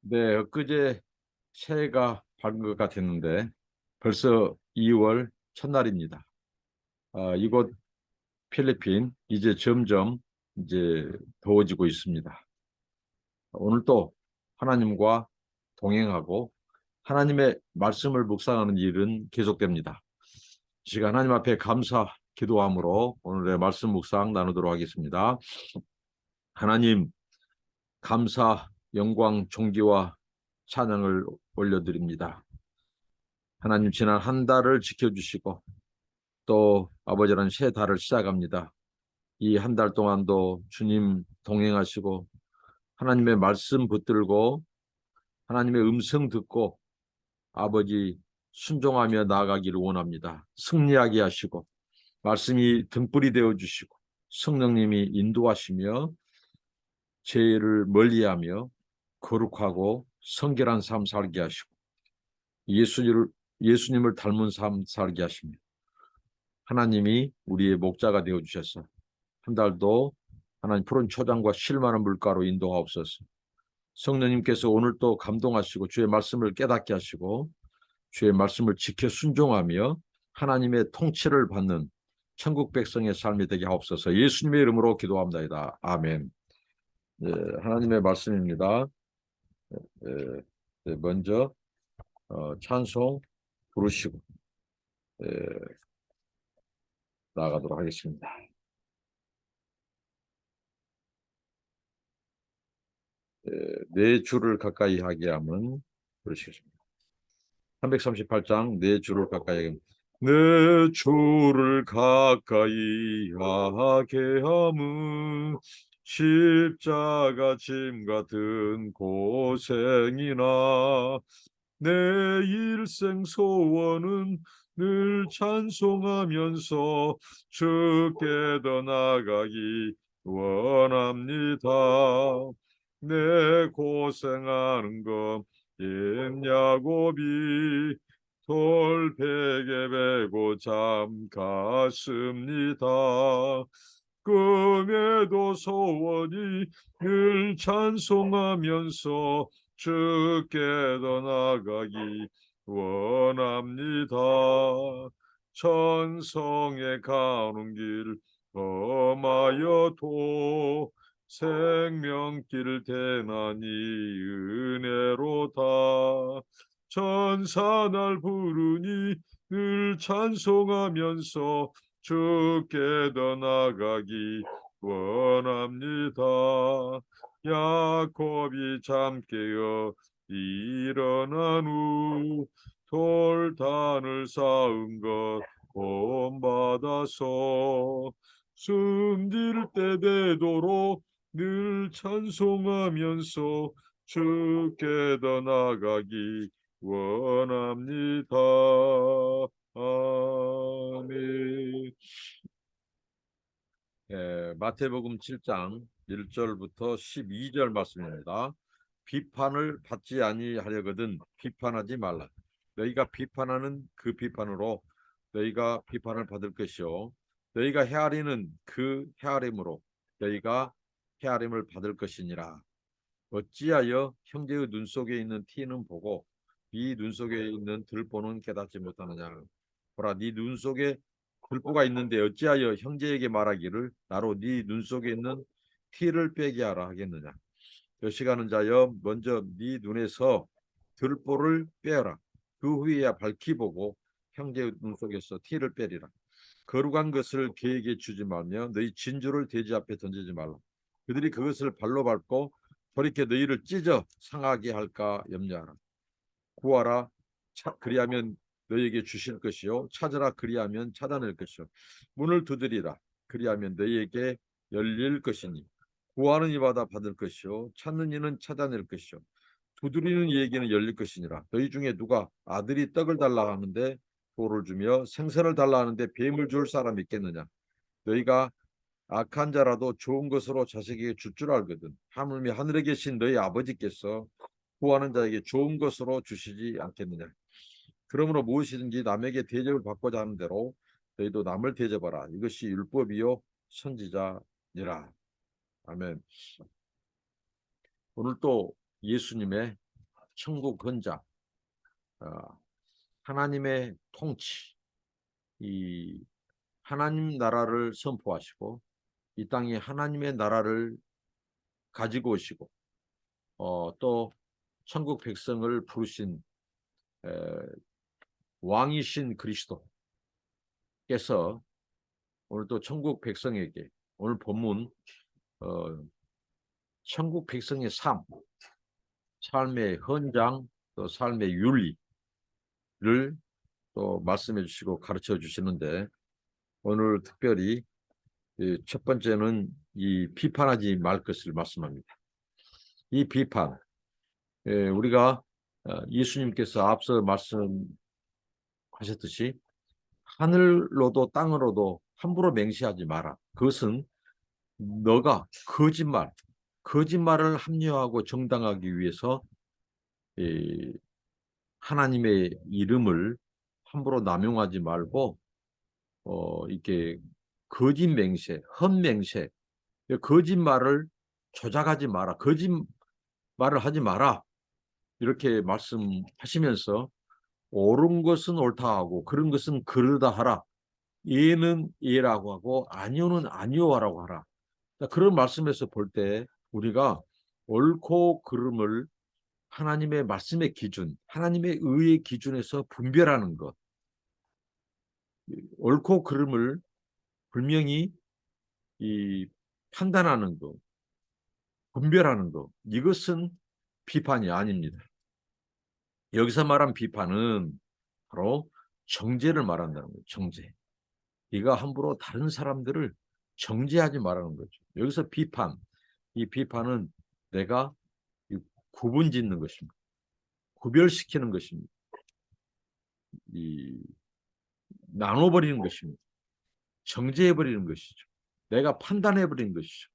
네, 엊그제 새해가 밝은 것 같았는데 벌써 2월 첫날입니다. 이곳 필리핀 이제 점점 이제 더워지고 있습니다. 오늘 또 하나님과 동행하고 하나님의 말씀을 묵상하는 일은 계속됩니다. 이 시간 하나님 앞에 감사 기도함으로 오늘의 말씀 묵상 나누도록 하겠습니다. 하나님 감사, 영광, 존귀와 찬양을 올려드립니다. 하나님 지난 한 달을 지켜주시고 또 아버지는 새 달을 시작합니다. 이 한 달 동안도 주님 동행하시고 하나님의 말씀 붙들고 하나님의 음성 듣고 아버지 순종하며 나아가기를 원합니다. 승리하게 하시고 말씀이 등불이 되어주시고 성령님이 인도하시며 죄를 멀리하며 거룩하고 성결한 삶 살게 하시고 예수님을 닮은 삶 살게 하십니다. 하나님이 우리의 목자가 되어주셔서 한 달도 하나님 푸른 초장과 실 많은 물가로 인도하옵소서. 성령님께서 오늘 또 감동하시고 주의 말씀을 깨닫게 하시고 주의 말씀을 지켜 순종하며 하나님의 통치를 받는 천국 백성의 삶이 되게 하옵소서. 예수님의 이름으로 기도합니다. 아멘. 네, 하나님의 말씀입니다. 먼저 찬송 부르시고 나아가도록 하겠습니다. 내 주를 가까이 하게 함은 부르시겠습니다. 338장 내 주를 가까이 하게 함은 내 주를 가까이 하게 함은 십자가 짐 같은 고생이나 내 일생 소원은 늘 찬송하면서 주께 더 나가기 원합니다. 내 고생하는 것 옛야곱이 돌 베개 베고 잠 갔습니다. 꿈에도 소원이 늘 찬송하면서 주께 더 나가기 원합니다. 천성에 가는 길 험하여도 생명길 대나니 은혜로다. 천사 날 부르니 늘 찬송하면서 주께 더 나가기 원합니다. 야곱이 잠 깨어 일어난 후 돌단을 쌓은 것 본받아서 숨질 때 되도록 늘 찬송하면서 주께 더 나가기 원합니다. 아멘. 마태복음 7장 1절부터 12절 말씀입니다. 비판을 받지 아니하려거든 비판하지 말라. 너희가 비판하는 그 비판으로 너희가 비판을 받을 것이요 너희가 헤아리는 그 헤아림으로 너희가 헤아림을 받을 것이니라. 어찌하여 형제의 눈 속에 있는 티는 보고 네 눈 속에 있는 들보는 깨닫지 못하느냐. 보라, 네 눈 속에 들보가 있는데 어찌하여 형제에게 말하기를 나로 네 눈 속에 있는 티를 빼게 하라 하겠느냐. 여시가는 자여 먼저 네 눈에서 들보를 빼어라. 그 후에야 밝히 보고 형제의 눈 속에서 티를 빼리라. 거룩한 것을 그에게 주지 말며 너희 진주를 돼지 앞에 던지지 말라. 그들이 그것을 발로 밟고 돌이켜 너희를 찢어 상하게 할까 염려하라. 구하라, 그리하면 너희에게 주실 것이요 찾으라, 그리하면 찾아낼 것이요 문을 두드리라, 그리하면 너희에게 열릴 것이니 구하는 이마다 받을 것이요 찾는 이는 찾아낼 것이요 두드리는 이에게는 열릴 것이니라. 너희 중에 누가 아들이 떡을 달라 하는데 돌을 주며 생선을 달라 하는데 뱀을 줄 사람이 있겠느냐. 너희가 악한 자라도 좋은 것으로 자식에게 줄 줄 알거든. 하물며 하늘에 계신 너희 아버지께서 구하는 자에게 좋은 것으로 주시지 않겠느냐. 그러므로 무엇이든지 남에게 대접을 받고자 하는 대로 너희도 남을 대접하라. 이것이 율법이요 선지자니라. 아멘. 오늘 또 예수님의 천국 헌장, 하나님의 통치, 이 하나님 나라를 선포하시고 이 땅에 하나님의 나라를 가지고 오시고 또 천국 백성을 부르신 왕이신 그리스도께서 오늘 또 천국 백성에게 오늘 본문 천국 백성의 삶의 헌장, 또 삶의 윤리를 또 말씀해 주시고 가르쳐 주시는데 오늘 특별히 첫 번째는 이 비판하지 말 것을 말씀합니다. 이 비판, 우리가 예수님께서 앞서 말씀하셨듯이 하늘로도 땅으로도 함부로 맹세하지 마라. 그것은 너가 거짓말을 합리화하고 정당하기 위해서 하나님의 이름을 함부로 남용하지 말고 이렇게 거짓 맹세, 헛맹세, 거짓말을 조작하지 마라. 거짓말을 하지 마라. 이렇게 말씀하시면서 옳은 것은 옳다 하고 그런 것은 그르다 하라. 예는 예라고 하고 아니오는 아니오라고 하라. 그런 말씀에서 볼 때 우리가 옳고 그름을 하나님의 말씀의 기준, 하나님의 의의 기준에서 분별하는 것, 옳고 그름을 분명히 판단하는 것, 분별하는 것, 이것은 비판이 아닙니다. 여기서 말한 비판은 바로 정죄를 말한다는 거예요. 정죄. 네가 함부로 다른 사람들을 정죄하지 말라는 거죠. 여기서 이 비판은 내가 구분짓는 것입니다. 구별시키는 것입니다. 나눠버리는 것입니다. 정죄해버리는 것이죠. 내가 판단해버리는 것이죠.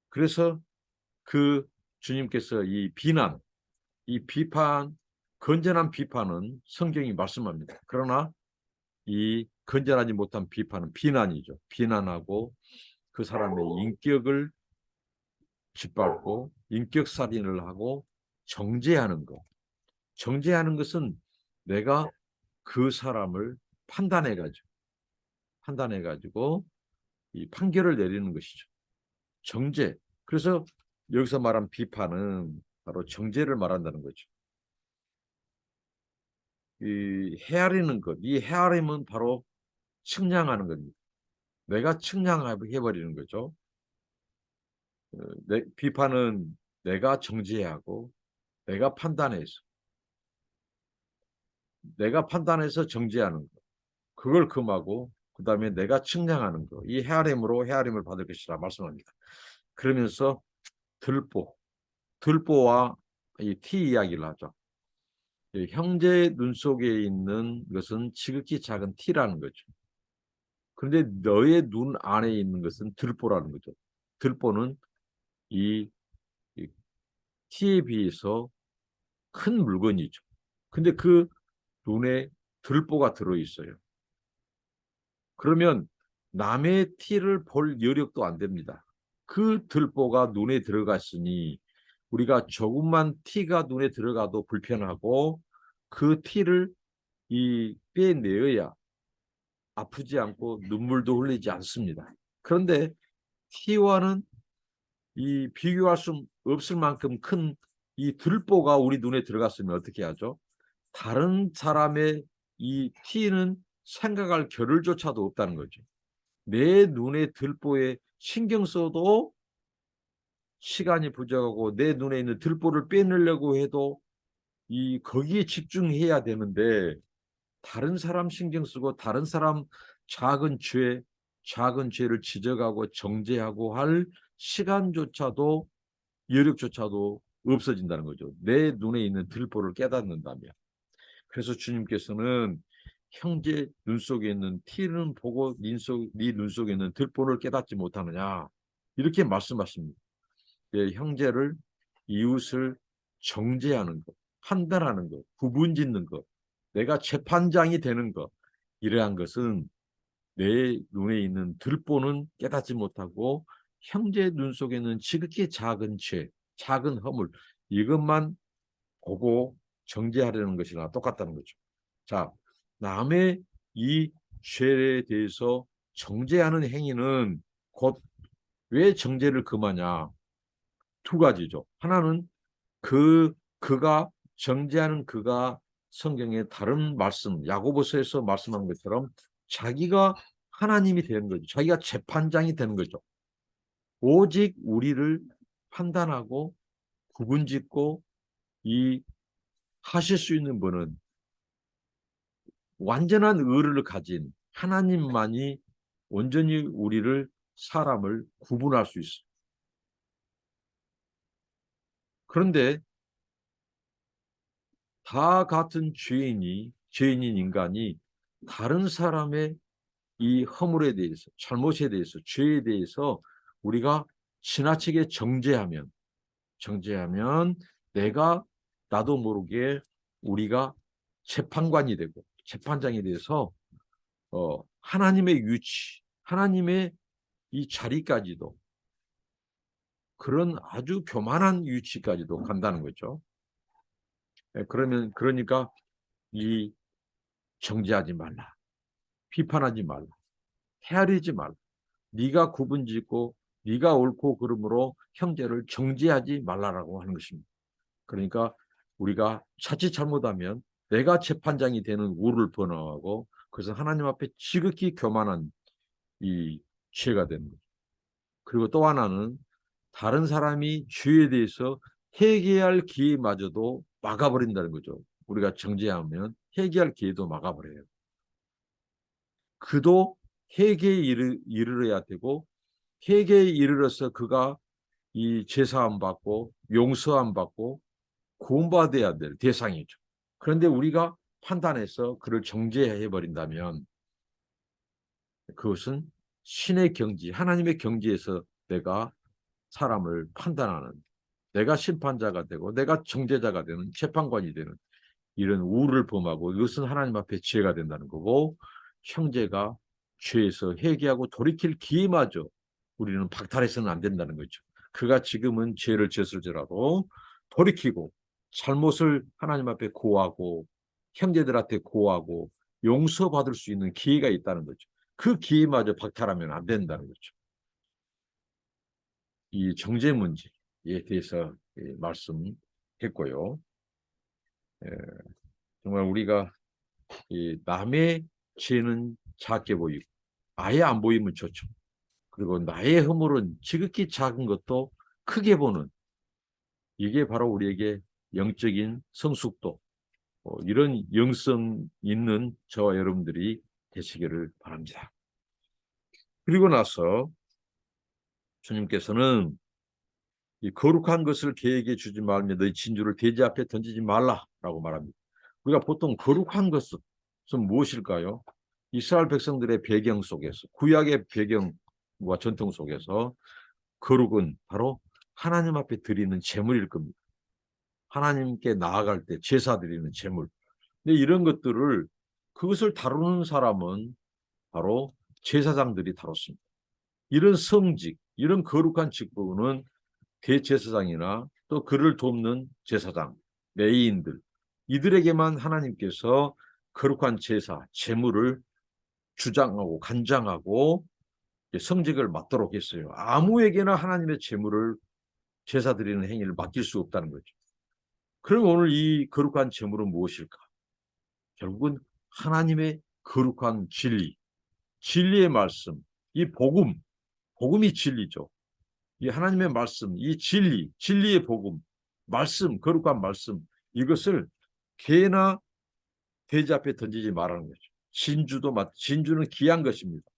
그래서 주님께서 이 비판, 건전한 비판은 성경이 말씀합니다. 그러나 이 건전하지 못한 비판은 비난이죠. 비난하고 그 사람의 인격을 짓밟고 인격살인을 하고 정죄하는 것. 정죄하는 것은 내가 그 사람을 판단해가지고 이 판결을 내리는 것이죠. 정죄. 그래서 여기서 말한 비판은 바로 정죄를 말한다는 거죠. 이 헤아리는 것, 이 헤아림은 바로 측량하는 겁니다. 내가 측량해버리는 거죠. 비판은 내가 정죄하고 내가 판단해서 정죄하는 것. 그걸 금하고 그 다음에 내가 측량하는 것. 이 헤아림으로 헤아림을 받을 것이라 말씀합니다. 그러면서 들보와 이 티 이야기를 하죠. 형제 눈 속에 있는 것은 지극히 작은 티라는 거죠. 그런데 너의 눈 안에 있는 것은 들보라는 거죠. 들보는 이 티에 비해서 큰 물건이죠. 근데 그 눈에 들보가 들어있어요. 그러면 남의 티를 볼 여력도 안 됩니다. 그 들보가 눈에 들어갔으니 우리가 조금만 티가 눈에 들어가도 불편하고 그 티를 빼내어야 아프지 않고 눈물도 흘리지 않습니다. 그런데 티와는 비교할 수 없을 만큼 큰 이 들보가 우리 눈에 들어갔으면 어떻게 하죠? 다른 사람의 이 티는 생각할 겨를조차도 없다는 거죠. 내 눈에 들보에 신경 써도 시간이 부족하고 내 눈에 있는 들보를 빼내려고 해도 거기에 집중해야 되는데 다른 사람 신경 쓰고 다른 사람 작은 죄를 지적하고 정죄하고 할 시간조차도 여력조차도 없어진다는 거죠. 내 눈에 있는 들보를 깨닫는다면. 그래서 주님께서는 형제 눈 속에 있는 티는 보고 네 눈 속에 있는 들보를 깨닫지 못하느냐 이렇게 말씀하십니다. 형제를 이웃을 정죄하는 것, 판단하는 것, 구분짓는 것, 내가 재판장이 되는 것 이러한 것은 내 눈에 있는 들보는 깨닫지 못하고 형제 눈 속에는 지극히 작은 죄, 작은 허물 이것만 보고 정죄하려는 것이나 똑같다는 거죠. 자, 남의 이 죄에 대해서 정죄하는 행위는 곧 왜 정죄를 금하냐? 두 가지죠. 하나는 그가 정죄하는 그가 성경의 다른 말씀, 야고보서에서 말씀한 것처럼 자기가 하나님이 되는 거죠. 자기가 재판장이 되는 거죠. 오직 우리를 판단하고 구분짓고 이 하실 수 있는 분은 완전한 의를 가진 하나님만이 온전히 우리를 사람을 구분할 수 있어요. 그런데 다 같은 죄인인 인간이 다른 사람의 이 허물에 대해서, 잘못에 대해서, 죄에 대해서 우리가 지나치게 정죄하면 내가 나도 모르게 우리가 재판관이 되고 재판장이 돼서 하나님의 위치, 하나님의 이 자리까지도 그런 아주 교만한 위치까지도 간다는 거죠. 그러니까 이 정죄하지 말라, 비판하지 말라, 헤아리지 말라. 네가 구분짓고 네가 옳고 그름으로 형제를 정죄하지 말라라고 하는 것입니다. 그러니까 우리가 자칫 잘못하면 내가 재판장이 되는 우를 번호하고 그래서 하나님 앞에 지극히 교만한 이 죄가 되는 거죠. 그리고 또 하나는 다른 사람이 죄에 대해서 회개할 기회마저도 막아버린다는 거죠. 우리가 정죄하면 회개할 기회도 막아버려요. 그도 회개에 이르러야 되고 회개에 이르러서 그가 이 제사함 받고 용서함 받고 구원받아야 될 대상이죠. 그런데 우리가 판단해서 그를 정죄해 버린다면 그것은 신의 경지, 하나님의 경지에서 내가 사람을 판단하는, 내가 심판자가 되고 내가 정죄자가 되는, 재판관이 되는 이런 우를 범하고 이것은 하나님 앞에 죄가 된다는 거고 형제가 죄에서 회개하고 돌이킬 기회마저 우리는 박탈해서는 안 된다는 거죠. 그가 지금은 죄를 지었을지라도 돌이키고 잘못을 하나님 앞에 고하고 형제들한테 고하고 용서받을 수 있는 기회가 있다는 거죠. 그 기회마저 박탈하면 안 된다는 거죠. 이 정죄 문제에 대해서 말씀했고요. 정말 우리가 남의 죄는 작게 보이고 아예 안 보이면 좋죠. 그리고 나의 허물은 지극히 작은 것도 크게 보는 이게 바로 우리에게 영적인 성숙도 이런 영성 있는 저와 여러분들이 되시기를 바랍니다. 그리고 나서 주님께서는 이 거룩한 것을 개에게 주지 말며 너희 진주를 돼지 앞에 던지지 말라라고 말합니다. 우리가 보통 거룩한 것은 무엇일까요? 이스라엘 백성들의 배경 속에서 구약의 배경과 전통 속에서 거룩은 바로 하나님 앞에 드리는 제물일 겁니다. 하나님께 나아갈 때 제사 드리는 제물. 근데 이런 것들을 그것을 다루는 사람은 바로 제사장들이 다뤘습니다. 이런 성직, 이런 거룩한 직분은 대제사장이나 또 그를 돕는 제사장, 레위인들 이들에게만 하나님께서 거룩한 제사, 제물을 주장하고 간장하고 성직을 맡도록 했어요. 아무에게나 하나님의 제물을 제사 드리는 행위를 맡길 수 없다는 거죠. 그럼 오늘 이 거룩한 제물은 무엇일까? 결국은 하나님의 거룩한 진리, 진리의 말씀, 이 복음이 진리죠. 이 하나님의 말씀, 이 진리, 진리의 복음, 말씀, 거룩한 말씀 이것을 개나 돼지 앞에 던지지 말라는 거죠. 진주는 귀한 것입니다.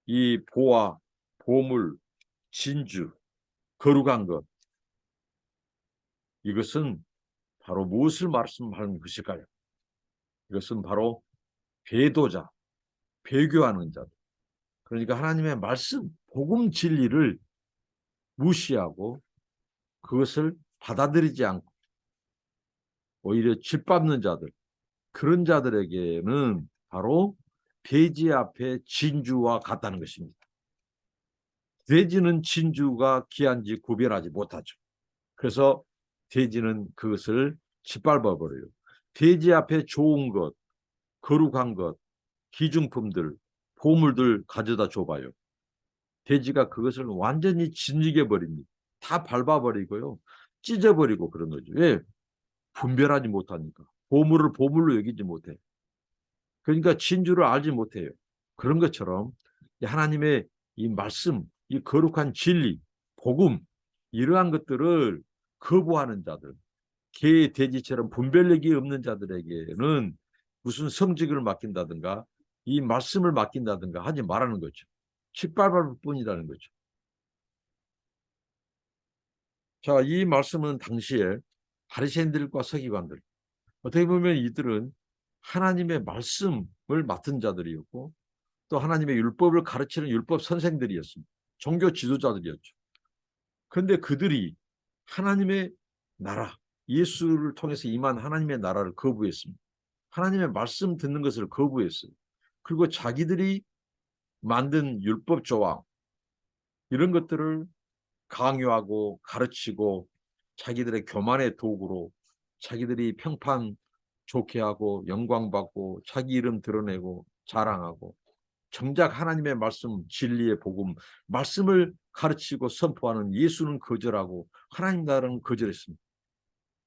이 보화, 보물, 진주, 거룩한 것 이것은 바로 무엇을 말씀하는 것일까요? 이것은 바로 배도자, 배교하는 자. 그러니까 하나님의 말씀, 복음 진리를 무시하고 그것을 받아들이지 않고 오히려 짓밟는 자들, 그런 자들에게는 바로 돼지 앞에 진주와 같다는 것입니다. 돼지는 진주가 귀한지 구별하지 못하죠. 그래서 돼지는 그것을 짓밟아 버려요. 돼지 앞에 좋은 것, 거룩한 것, 기중품들, 보물들 가져다 줘봐요. 돼지가 그것을 완전히 짓이겨 버립니다. 다 밟아버리고요. 찢어버리고 그런 거죠. 왜? 분별하지 못하니까. 보물을 보물로 여기지 못해. 그러니까 진주를 알지 못해요. 그런 것처럼 하나님의 이 말씀, 이 거룩한 진리, 복음, 이러한 것들을 거부하는 자들, 개, 돼지처럼 분별력이 없는 자들에게는 무슨 성직을 맡긴다든가 이 말씀을 맡긴다든가 하지 말라는 거죠. 짓밟을 뿐이라는 거죠. 자, 이 말씀은 당시에 바리새인들과 서기관들, 어떻게 보면 이들은 하나님의 말씀을 맡은 자들이었고 또 하나님의 율법을 가르치는 율법 선생들이었습니다. 종교 지도자들이었죠. 그런데 그들이 하나님의 나라, 예수를 통해서 임한 하나님의 나라를 거부했습니다. 하나님의 말씀 듣는 것을 거부했어요. 그리고 자기들이 만든 율법 조항, 이런 것들을 강요하고 가르치고 자기들의 교만의 도구로 자기들이 평판 좋게 하고 영광받고 자기 이름 드러내고 자랑하고 정작 하나님의 말씀, 진리의 복음, 말씀을 가르치고 선포하는 예수는 거절하고 하나님 나라는 거절했습니다.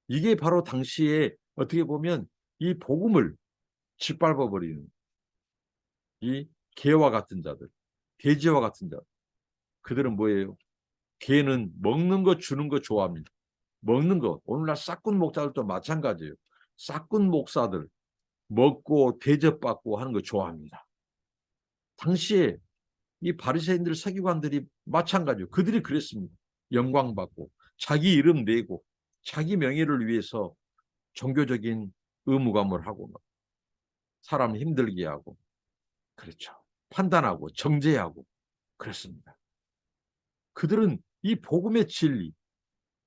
이게 바로 당시에 어떻게 보면 이 복음을 짓밟아버리는 이 개와 같은 자들, 돼지와 같은 자들. 그들은 뭐예요? 개는 먹는 거 주는 거 좋아합니다. 먹는 거. 오늘날 싹군 목사들도 마찬가지예요. 싹군 목사들 먹고 대접받고 하는 거 좋아합니다. 당시에 이 바리새인들 서기관들이 마찬가지예요. 그들이 그랬습니다. 영광받고 자기 이름 내고 자기 명예를 위해서 종교적인 의무감을 하고 사람 힘들게 하고 그렇죠. 판단하고 정죄하고 그랬습니다. 그들은 이 복음의 진리,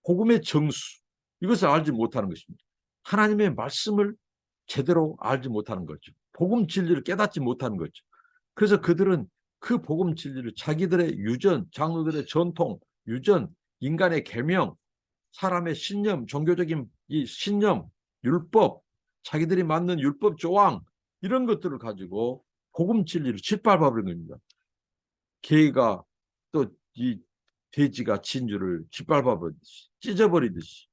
복음의 정수 이것을 알지 못하는 것입니다. 하나님의 말씀을 제대로 알지 못하는 거죠. 복음 진리를 깨닫지 못하는 거죠. 그래서 그들은 그 복음 진리를 자기들의 유전, 장로들의 전통, 유전, 인간의 계명, 사람의 신념, 종교적인 이 신념, 율법, 자기들이 만든 율법 조항 이런 것들을 가지고 복음 진리를 짓밟아 버린 겁니다. 개가 또 이 돼지가 진주를 짓밟아 버리듯이 찢어버리듯이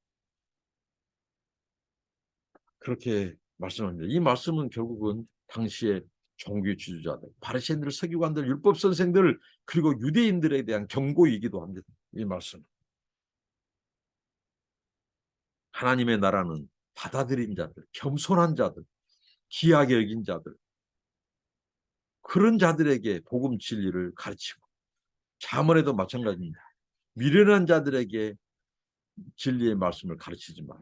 그렇게 말씀합니다. 이 말씀은 결국은 당시에 종교 지도자들, 바리새인들, 서기관들, 율법 선생들 그리고 유대인들에 대한 경고이기도 합니다. 이 말씀. 하나님의 나라는 받아들인 자들, 겸손한 자들, 귀하게 여긴 자들 그런 자들에게 복음 진리를 가르치고 자문에도 마찬가지입니다. 미련한 자들에게 진리의 말씀을 가르치지 마라.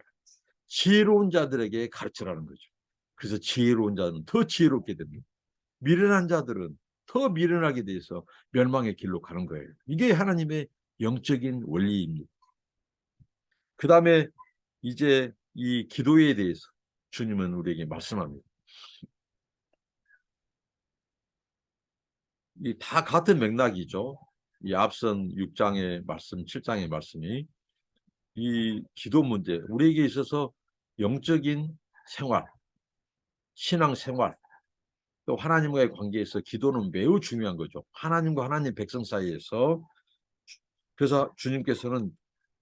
지혜로운 자들에게 가르치라는 거죠. 그래서 지혜로운 자는 더 지혜롭게 됩니다. 미련한 자들은 더 미련하게 돼서 멸망의 길로 가는 거예요. 이게 하나님의 영적인 원리입니다. 그 다음에 이제 이 기도에 대해서 주님은 우리에게 말씀합니다. 이 다 같은 맥락이죠. 이 앞선 6장의 말씀, 7장의 말씀이 이 기도 문제, 우리에게 있어서 영적인 생활, 신앙 생활, 또 하나님과의 관계에서 기도는 매우 중요한 거죠. 하나님과 하나님 백성 사이에서. 그래서 주님께서는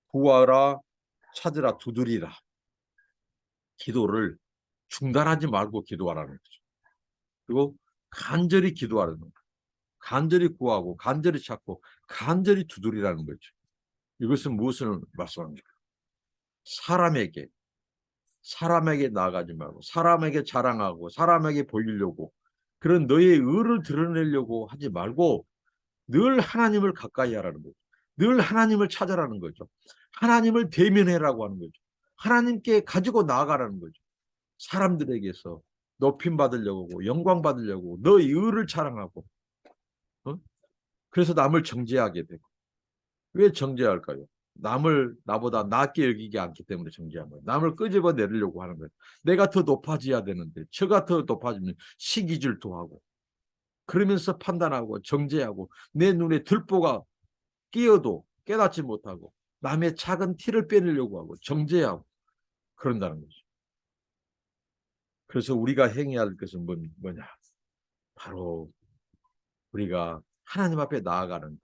구하라, 찾으라, 두드리라. 기도를 중단하지 말고 기도하라는 거죠. 그리고 간절히 기도하라는 거죠. 간절히 구하고 간절히 찾고 간절히 두드리라는 거죠. 이것은 무엇을 말씀합니까? 사람에게 나아가지 말고 사람에게 자랑하고 사람에게 보이려고 그런 너의 의를 드러내려고 하지 말고 늘 하나님을 가까이 하라는 거죠. 늘 하나님을 찾아라는 거죠. 하나님을 대면해라고 하는 거죠. 하나님께 가지고 나아가라는 거죠. 사람들에게서 높임 받으려고 영광 받으려고 너의 의를 자랑하고 그래서 남을 정죄하게 되고 왜 정죄할까요? 남을 나보다 낮게 여기지 않기 때문에 정죄한 거예요. 남을 끄집어 내리려고 하는 거예요. 내가 더 높아져야 되는데 저가 더 높아지면 시기 질투하고 그러면서 판단하고 정죄하고 내 눈에 들보가 끼어도 깨닫지 못하고 남의 작은 티를 빼내려고 하고 정죄하고 그런다는 거죠. 그래서 우리가 행해야 할 것은 뭐냐? 바로 우리가 하나님 앞에 나아가는 것.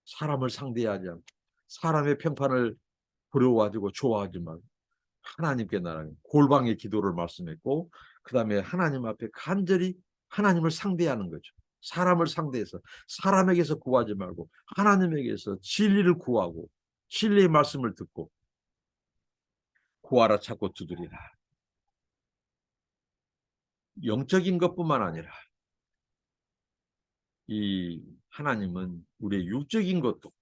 사람을 상대하지 않고 사람의 평판을 부러워가지고 좋아하지 말고 하나님께 나아가는 골방의 기도를 말씀했고 그 다음에 하나님 앞에 간절히 하나님을 상대하는 거죠. 사람을 상대해서 사람에게서 구하지 말고 하나님에게서 진리를 구하고 진리의 말씀을 듣고 구하라 찾고 두드리라. 영적인 것뿐만 아니라 이 하나님은 우리의 육적인 것도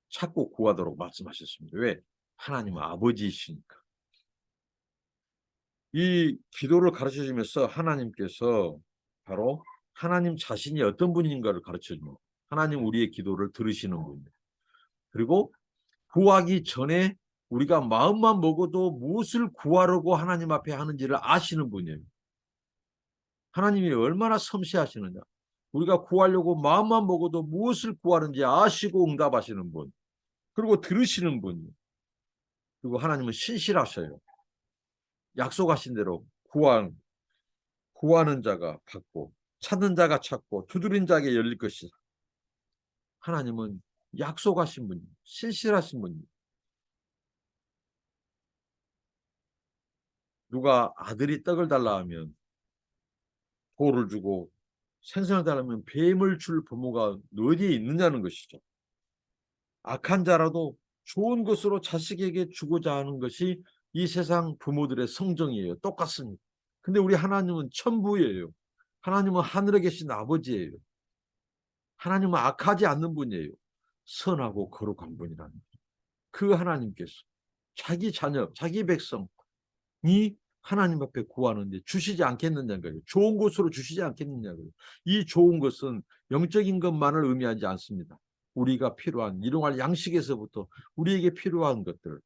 찾고 구하도록 말씀하셨습니다. 왜? 하나님은 아버지이시니까. 이 기도를 가르쳐 주면서 하나님께서 바로 하나님 자신이 어떤 분인가를 가르쳐 줍니다. 하나님 우리의 기도를 들으시는 분이에요. 그리고 구하기 전에 우리가 마음만 먹어도 무엇을 구하려고 하나님 앞에 하는지를 아시는 분이에요. 하나님이 얼마나 섬세하시느냐. 우리가 구하려고 마음만 먹어도 무엇을 구하는지 아시고 응답하시는 분. 그리고 들으시는 분. 그리고 하나님은 신실하셔요. 약속하신 대로 구하는 자가 받고 찾는 자가 찾고 두드린 자에게 열릴 것이다. 하나님은 약속하신 분이 신실하신 분이 누가 아들이 떡을 달라 하면 돌을 주고 생선을 달라면 뱀을 줄 부모가 어디에 있느냐는 것이죠. 악한 자라도 좋은 것으로 자식에게 주고자 하는 것이 이 세상 부모들의 성정이에요. 똑같습니다. 근데 우리 하나님은 천부예요. 하나님은 하늘에 계신 아버지예요. 하나님은 악하지 않는 분이에요. 선하고 거룩한 분이라는 거예요. 그 하나님께서 자기 자녀, 자기 백성이 하나님 앞에 구하는데 주시지 않겠느냐고요. 좋은 것으로 주시지 않겠느냐고요. 이 좋은 것은 영적인 것만을 의미하지 않습니다. 우리가 필요한 일용할 양식에서부터 우리에게 필요한 것들,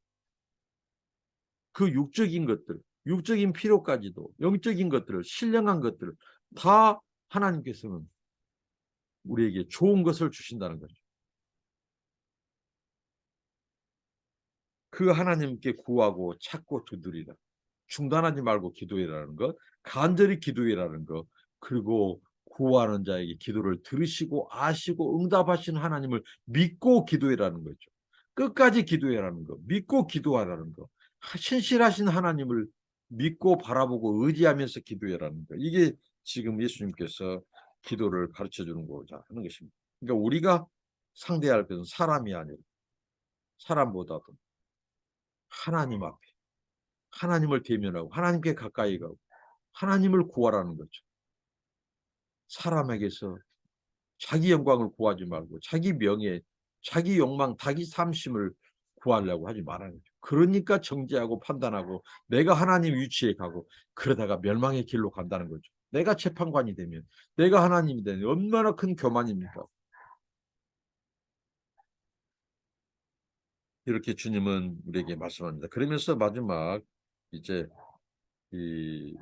그 육적인 것들, 육적인 필요까지도 영적인 것들을 신령한 것들을 다 하나님께서는 우리에게 좋은 것을 주신다는 거죠. 그 하나님께 구하고 찾고 두드리라. 중단하지 말고 기도해라는 것, 간절히 기도해라는 것, 그리고 구하는 자에게 기도를 들으시고 아시고 응답하시는 하나님을 믿고 기도해라는 거죠. 끝까지 기도해라는 것, 믿고 기도하라는 것, 신실하신 하나님을 믿고 바라보고 의지하면서 기도해라는 것. 이게 지금 예수님께서 기도를 가르쳐 주는 거자 하는 것입니다. 그러니까 우리가 상대할 것은 사람이 아니라 사람보다도 하나님 앞에 하나님을 대면하고 하나님께 가까이 가고 하나님을 구하라는 거죠. 사람에게서 자기 영광을 구하지 말고 자기 명예, 자기 욕망, 자기 삼심을 구하려고 하지 말아야 거죠. 그러니까 정죄하고 판단하고 내가 하나님 위치에 가고 그러다가 멸망의 길로 간다는 거죠. 내가 재판관이 되면 내가 하나님이 되면 얼마나 큰 교만입니까? 이렇게 주님은 우리에게 말씀합니다. 그러면서 마지막 이제 이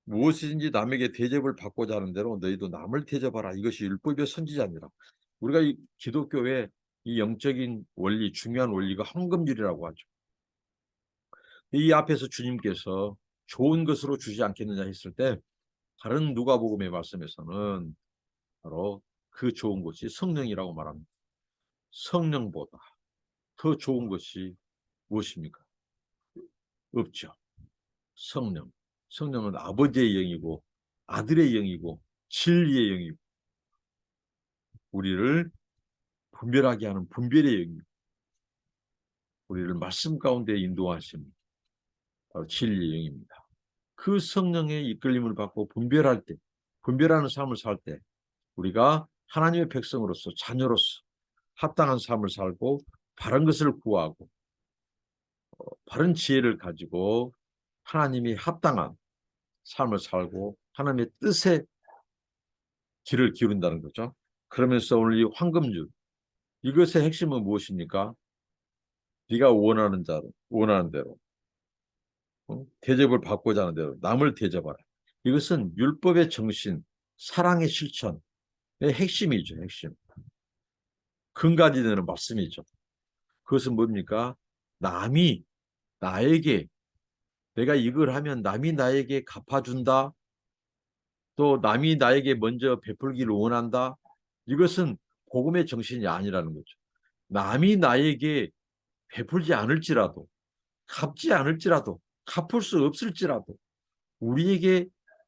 무엇이든지 남에게 대접을 받고자 하는 대로 너희도 남을 대접하라. 이것이 율법의 선지자니라. 우리가 이 기독교의 이 영적인 원리, 중요한 원리가 헌금률이라고 하죠. 이 앞에서 주님께서 좋은 것으로 주지 않겠느냐 했을 때 다른 누가복음의 말씀에서는 바로 그 좋은 것이 성령이라고 말합니다. 성령보다 더 좋은 것이 무엇입니까? 없죠. 성령. 성령은 아버지의 영이고 아들의 영이고 진리의 영이고 우리를 분별하게 하는 분별의 영이고 우리를 말씀 가운데 인도하심 바로 진리의 영입니다. 그 성령의 이끌림을 받고 분별할 때 분별하는 삶을 살 때 우리가 하나님의 백성으로서 자녀로서 합당한 삶을 살고 바른 것을 구하고 바른 지혜를 가지고 하나님이 합당한 삶을 살고 하나님의 뜻에 귀를 기울인다는 거죠. 그러면서 오늘 이 황금줄 이것의 핵심은 무엇입니까? 네가 원하는 대로 대접을 받고자 하는 대로 남을 대접하라. 이것은 율법의 정신, 사랑의 실천의 핵심이죠. 핵심. 근간이 되는 말씀이죠. 그것은 뭡니까? 남이 나에게, 내가 이걸 하면 남이 나에게 갚아준다. 또 남이 나에게 먼저 베풀기를 원한다. 이것은 복음의 정신이 아니라는 거죠. 남이 나에게 베풀지 않을지라도, 갚지 않을지라도, 갚을 수 없을지라도 우리에게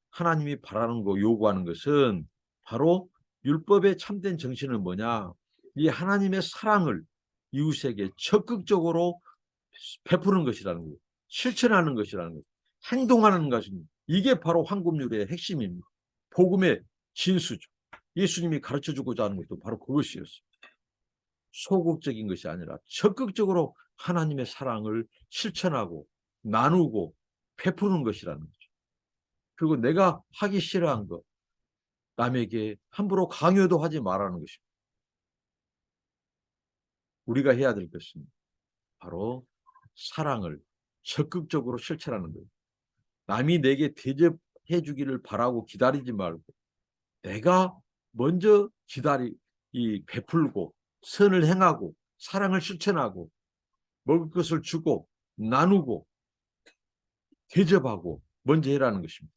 하나님이 바라는 거, 요구하는 것은 바로 율법의 참된 정신은 뭐냐? 이 하나님의 사랑을 이웃에게 적극적으로 베푸는 것이라는 거예요. 실천하는 것이라는 거예요. 행동하는 것입니다. 이게 바로 황금률의 핵심입니다. 복음의 진수죠. 예수님이 가르쳐주고자 하는 것도 바로 그것이었어요. 소극적인 것이 아니라 적극적으로 하나님의 사랑을 실천하고 나누고 베푸는 것이라는 거죠. 그리고 내가 하기 싫어한 것, 남에게 함부로 강요도 하지 말라는 것입니다. 우리가 해야 될 것은 바로 사랑을 적극적으로 실천하는 거예요. 남이 내게 대접해 주기를 바라고 기다리지 말고 내가 먼저 베풀고 선을 행하고 사랑을 실천하고 먹을 것을 주고 나누고 대접하고 먼저 해라는 것입니다.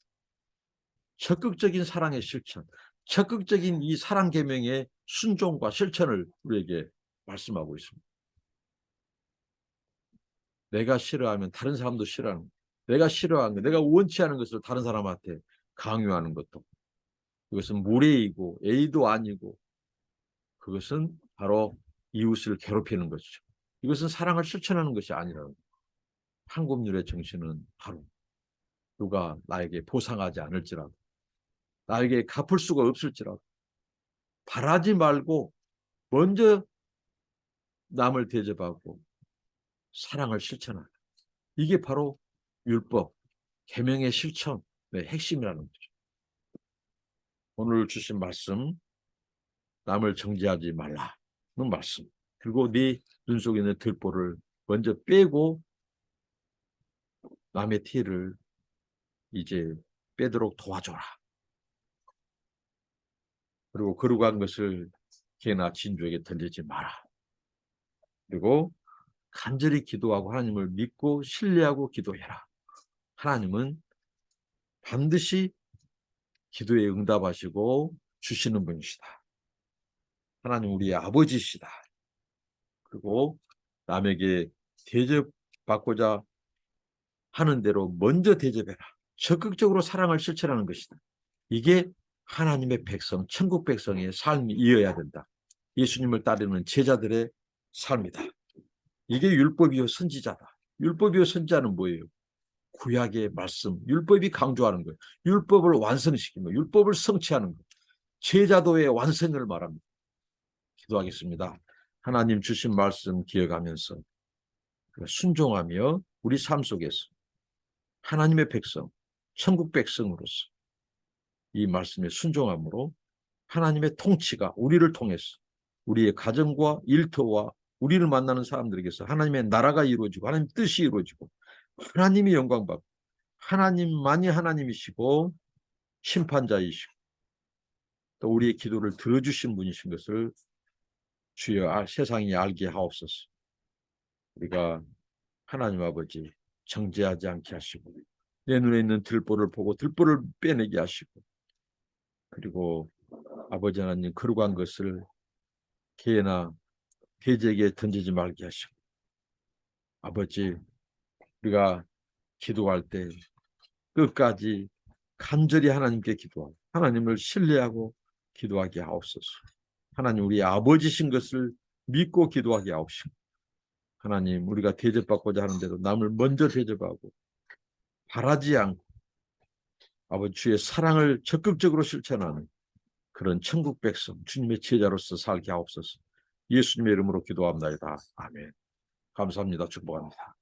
적극적인 사랑의 실천, 적극적인 이 사랑 계명의 순종과 실천을 우리에게 말씀하고 있습니다. 내가 싫어하면 다른 사람도 싫어하는 것, 내가 싫어하는 것, 내가 원치 않은 것을 다른 사람한테 강요하는 것도, 이것은 무례이고 애의도 아니고 그것은 바로 이웃을 괴롭히는 것이죠. 이것은 사랑을 실천하는 것이 아니라는 거예요. 황금률의 정신은 바로 누가 나에게 보상하지 않을지라도, 나에게 갚을 수가 없을지라도 바라지 말고 먼저 남을 대접하고 사랑을 실천하는, 이게 바로 율법, 계명의 실천의 핵심이라는 거죠. 오늘 주신 말씀, 남을 정죄하지 말라는 말씀, 그리고 네 눈 속에 있는 들보를 먼저 빼고 남의 티를 이제 빼도록 도와줘라. 그리고 거룩한 것을 개나 진주에게 던지지 마라. 그리고 간절히 기도하고 하나님을 믿고 신뢰하고 기도해라. 하나님은 반드시 기도에 응답하시고 주시는 분이시다. 하나님 우리의 아버지시다. 그리고 남에게 대접받고자 하는 대로 먼저 대접해라. 적극적으로 사랑을 실천하는 것이다. 이게 하나님의 백성, 천국 백성의 삶이어야 된다. 예수님을 따르는 제자들의 삶이다. 이게 율법이요 선지자다. 율법이요 선지자는 뭐예요? 구약의 말씀, 율법이 강조하는 거예요. 율법을 완성시키는 거예요. 율법을 성취하는 거예요. 제자도의 완성을 말합니다. 기도하겠습니다. 하나님 주신 말씀 기억하면서 순종하며 우리 삶 속에서 하나님의 백성, 천국 백성으로서 이 말씀에 순종함으로 하나님의 통치가 우리를 통해서 우리의 가정과 일터와 우리를 만나는 사람들에게서 하나님의 나라가 이루어지고 하나님의 뜻이 이루어지고 하나님이 영광받고 하나님만이 하나님이시고 심판자이시고 또 우리의 기도를 들어주신 분이신 것을 주여 세상이 알게 하옵소서. 우리가 하나님 아버지 정죄하지 않게 하시고 내 눈에 있는 들보를 보고 들보를 빼내게 하시고 그리고 아버지 하나님 거룩한 것을 개나 돼지에게 던지지 말게 하시고 아버지 우리가 기도할 때 끝까지 간절히 하나님께 기도하고 하나님을 신뢰하고 기도하게 하옵소서. 하나님 우리 아버지신 것을 믿고 기도하게 하옵시고 하나님 우리가 대접받고자 하는 대로 남을 먼저 대접하고 바라지 않고 아버지 주의 사랑을 적극적으로 실천하는 그런 천국 백성 주님의 제자로서 살게 하옵소서. 예수님의 이름으로 기도합니다. 아멘. 감사합니다. 축복합니다.